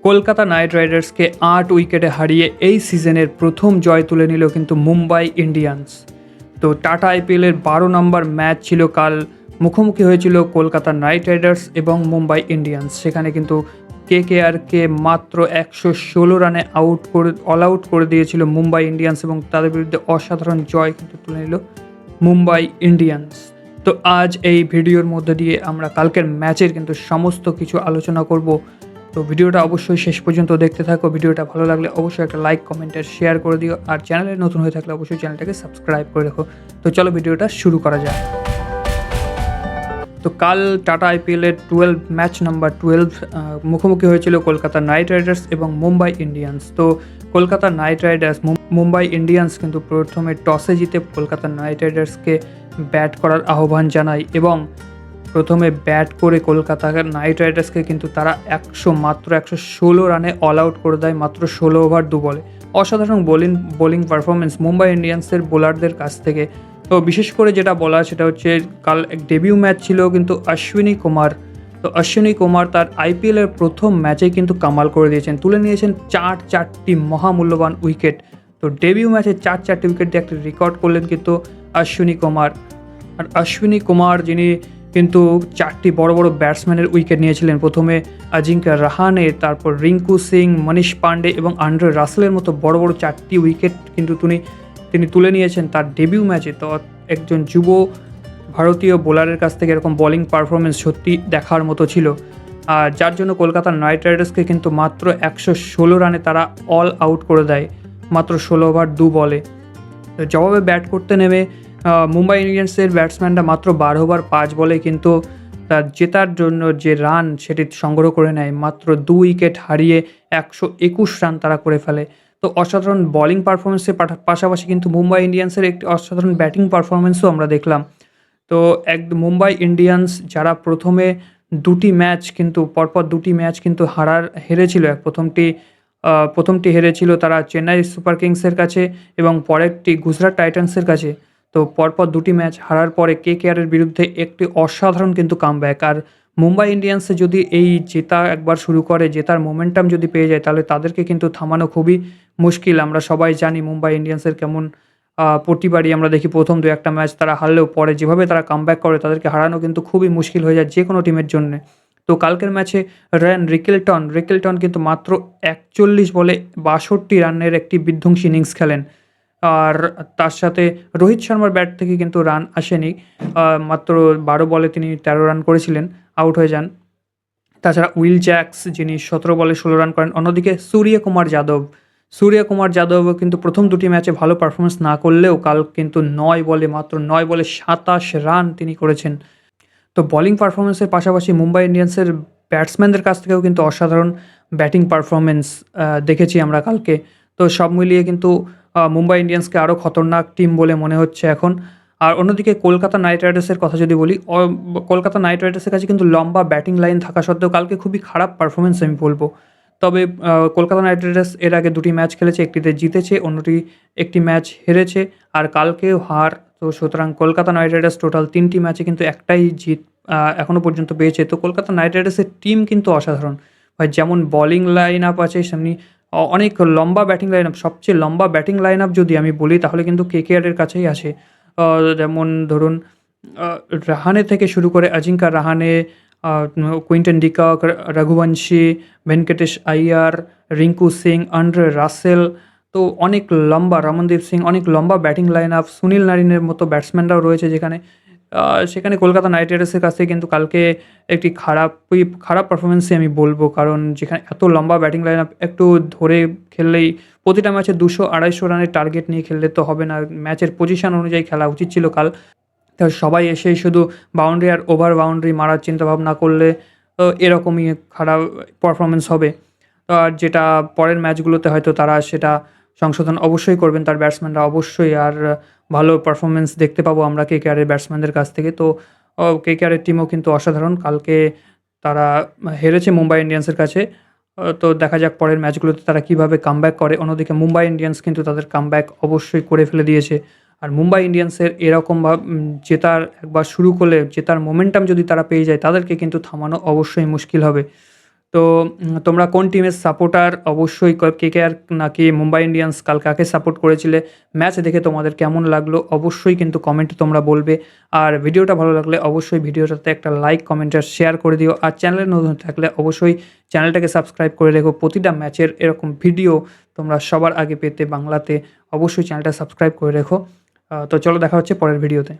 Kolkata night রাইডার্সকে ৮ উইকেটে হারিয়ে এই সিজনের প্রথম জয় তুলে নিল কিন্তু মুম্বাই ইন্ডিয়ান্স। তো টাটা আইপিএলের ১২ নম্বর ম্যাচ ছিল কাল, মুখোমুখি হয়েছিল কলকাতা নাইট রাইডার্স এবং মুম্বাই ইন্ডিয়ান্স। সেখানে কিন্তু কেকেআরকে মাত্র ১১৬ রানে অল আউট করে দিয়েছিল মুম্বাই ইন্ডিয়ান্স এবং তাদের বিরুদ্ধে অসাধারণ জয় কিন্তু তুলে নিল মুম্বাই ইন্ডিয়ান্স। তো আজ এই ভিডিওর মধ্যে দিয়ে আমরা কালকের ম্যাচের কিন্তু সমস্ত কিছু আলোচনা করব। তো ভিডিওটা অবশ্যই শেষ পর্যন্ত দেখতে থাকো। ভিডিওটা ভালো লাগলে অবশ্যই একটা লাইক, কমেন্ট আর শেয়ার করে দিও। আর চ্যানেলে নতুন হয়ে থাকলে অবশ্যই চ্যানেলটাকে সাবস্ক্রাইব করে রাখো। তো চলো ভিডিওটা শুরু করা যাক। তো কাল টাটা আইপিএলের ম্যাচ নাম্বার 12 মুখোমুখি হয়েছিল কলকাতা নাইট রাইডার্স এবং মুম্বাই ইন্ডিয়ান্স। তো Kolkata night Riders Mumbai Indians কিন্তু প্রথমে টসে জিতে কলকাতা নাইট রাইডার্সকে ব্যাট করার আহ্বান জানায় এবং প্রথমে ব্যাট করে কলকাতা নাইট রাইডার্সকে কিন্তু তারা মাত্র ১১৬ রানে অল আউট করে দেয় মাত্র ১৬ ওভার ২ বলে। অসাধারণ বোলিং পারফরমেন্স মুম্বাই ইন্ডিয়ান্সের বোলারদের কাছ থেকে। তো বিশেষ করে যেটা বলা সেটা হচ্ছে কাল এক ডেবিউ ম্যাচ ছিল কিন্তু অশ্বিনী কুমার তার আইপিএলের প্রথম ম্যাচেই কিন্তু কামাল করে দিয়েছেন, তুলে নিয়েছেন চারটি মহামূল্যবান উইকেট। তো ডেবিউ ম্যাচে চারটি উইকেট দিয়ে একটা রেকর্ড করলেন কিন্তু অশ্বিনী কুমার যিনি কিন্তু ৪টি বড় বড় ব্যাটসম্যানের উইকেট নিয়েছিলেন। প্রথমে আজিঙ্কা রাহানে, তারপর রিঙ্কু সিং, মনীষ পান্ডে এবং আন্দ্রে রাসেলের মতো বড় বড় ৪টি উইকেট কিন্তু তিনি তুলে নিয়েছেন তার ডেবিউ ম্যাচে। তো একজন যুব ভারতীয় বোলারের কাছ থেকে এরকম বোলিং পারফরমেন্স সত্যি দেখার মতো ছিল, আর যার জন্য কলকাতা নাইট রাইডার্সকে কিন্তু মাত্র ১১৬ রানে তারা অল আউট করে দেয় মাত্র ১৬ ওভার ২ বলে। তো জবাবে ব্যাট করতে নেমে মুম্বাই ইন্ডিয়ান্সের ব্যাটসম্যানরা মাত্র ১২ ওভার ৫ বলে কিন্তু তার জেতার জন্য যে রান সেটি সংগ্রহ করে নেয়। মাত্র ২ উইকেট হারিয়ে ১২১ রান তারা করে ফেলে। তো অসাধারণ বোলিং পারফরমেন্সের পাশাপাশি কিন্তু মুম্বাই ইন্ডিয়ান্সের একটি অসাধারণ ব্যাটিং পারফরমেন্সও আমরা দেখলাম। তো মুম্বাই ইন্ডিয়ান্স যারা প্রথমে পরপর দুটি ম্যাচ কিন্তু হেরেছিল। প্রথমটি হেরেছিল তারা চেন্নাই সুপার কিংসের কাছে এবং পরেরটি গুজরাট টাইটান্সের কাছে। তো পরপর দুটি ম্যাচ হারার পরে কেকেআরের বিরুদ্ধে একটি অসাধারণ কিন্তু কামব্যাক। আর মুম্বাই ইন্ডিয়ান্সে যদি এই জেতা একবার শুরু করে, জেতার মোমেন্টাম যদি পেয়ে যায়, তাহলে তাদেরকে কিন্তু থামানো খুবই মুশকিল। আমরা সবাই জানি মুম্বাই ইন্ডিয়ান্সের কেমন প্রতিবারই আমরা দেখি প্রথম ২-১টা ম্যাচ তারা হারলেও পরে যেভাবে তারা কামব্যাক করে তাদেরকে হারানো কিন্তু খুবই মুশকিল হয়ে যায় যে কোনো টিমের জন্যে। তো কালকের ম্যাচে রিকেলটন কিন্তু মাত্র ৪১ বলে ৬২ রানের একটি বিধ্বংসী ইনিংস খেলেন। আর তার সাথে রোহিত শর্মার ব্যাট থেকে কিন্তু রান আসেনি, মাত্র ১২ বলে তিনি ১৩ রান করেছিলেন, আউট হয়ে যান। তাছাড়া উইল জ্যাক্স যিনি ১৭ বলে ১৬ রান করেন। অন্যদিকে সূর্যকুমার যাদবও কিন্তু প্রথম দুটি ম্যাচে ভালো পারফরমেন্স না করলেও কাল কিন্তু মাত্র ৯ বলে ২৭ রান তিনি করেছেন। তো বোলিং পারফরমেন্সের পাশাপাশি মুম্বাই ইন্ডিয়ান্সের ব্যাটসম্যানদের কাছ থেকেও কিন্তু অসাধারণ ব্যাটিং পারফরমেন্স দেখেছি আমরা কালকে। তো সব মিলিয়ে কিন্তু মুম্বাই ইন্ডিয়ান্সকে আরও খতরনাক টিম বলে মনে হচ্ছে এখন। আর অন্যদিকে কলকাতা নাইট রাইডার্সের কথা যদি বলি, কলকাতা নাইট রাইডার্সের কাছে কিন্তু লম্বা ব্যাটিং লাইন থাকা সত্ত্বেও কালকে খুবই খারাপ পারফরমেন্স আমি বলবো। তবে কলকাতা নাইট রাইডার্স এর আগে দুটি ম্যাচ খেলেছে, একটিতে জিতেছে, একটি ম্যাচ হেরেছে, আর কালকেও হার। তো সুতরাং কলকাতা নাইট রাইডার্স টোটাল ৩টি ম্যাচে কিন্তু একটাই জিত এখনও পর্যন্ত পেয়েছে। তো কলকাতা নাইট রাইডার্সের টিম কিন্তু অসাধারণ, যেমন বোলিং লাইন আপ আছে সেমনি অনেক লম্বা ব্যাটিং লাইন আপ। সবচেয়ে লম্বা ব্যাটিং লাইন আপ যদি আমি বলি তাহলে কিন্তু কেকেআরের কাছেই আছে। যেমন ধরুন রাহানে থেকে শুরু করে Ajinkya Rahane, Quinton de Kock, Raghuvanshi, Venkatesh Iyer, Rinku Singh, Andre Russell, তো অনেক লম্বা, রমনদীপ সিং, অনেক লম্বা ব্যাটিং লাইন আপ। সুনীল নারিনের মতো ব্যাটসম্যানরাও রয়েছে সেখানে কলকাতা নাইট রাইডার্সের কাছে কিন্তু কালকে একটি খারাপ পারফরমেন্সই আমি বলবো, কারণ যেখানে এত লম্বা ব্যাটিং লাইন আপ একটু ধরে খেললেই প্রতিটা ম্যাচে ২০০-২৫০ রানের টার্গেট নিয়ে খেললে তো হবে না, ম্যাচের পজিশন অনুযায়ী খেলা উচিত ছিল কাল। তো সবাই এসেই শুধু বাউন্ডারি আর ওভার বাউন্ডারি মারার চিন্তাভাবনা করলে তো এরকমই খারাপ পারফরমেন্স হবে। তো আর যেটা পরের ম্যাচগুলোতে হয়তো তারা সেটা সংশোধন অবশ্যই করবেন তার ব্যাটসম্যানরা অবশ্যই, আর ভালো পারফরমেন্স দেখতে পাবো আমরা কেকেআরের ব্যাটসম্যানদের কাছ থেকে। তো কেকেআরের টিমও কিন্তু অসাধারণ, কালকে তারা হেরেছে মুম্বাই ইন্ডিয়ান্সের কাছে। তো দেখা যাক পরের ম্যাচগুলোতে তারা কীভাবে কামব্যাক করে। অন্যদিকে মুম্বাই ইন্ডিয়ান্স কিন্তু তাদের কামব্যাক অবশ্যই করে ফেলে দিয়েছে। আর মুম্বাই ইন্ডিয়ান্সের এরকমভাবে একবার শুরু করলে জেতার মোমেন্টাম যদি তারা পেয়ে যায় তাদেরকে কিন্তু থামানো অবশ্যই মুশকিল হবে। তো তোমরা কোন টিমের সাপোর্টার? অবশ্যই কেকেআর নাকি মুম্বাই ইন্ডিয়ান্স কাল কাকে সাপোর্ট করেছিলে? ম্যাচ দেখে তোমাদের কেমন লাগলো? অবশ্যই কিন্তু কমেন্টে তোমরা বলবে। আর ভিডিওটা ভালো লাগলে অবশ্যই ভিডিওটাতে একটা লাইক, কমেন্ট আর শেয়ার করে দিও। আর চ্যানেলে নতুন থাকলে অবশ্যই চ্যানেলটাকে সাবস্ক্রাইব করে রেখো। প্রতিটা ম্যাচের এরকম ভিডিও তোমরা সবার আগে পেতে বাংলাতে অবশ্যই চ্যানেলটা সাবস্ক্রাইব করে রেখো। তো চলো দেখা হচ্ছে পরের ভিডিওতে।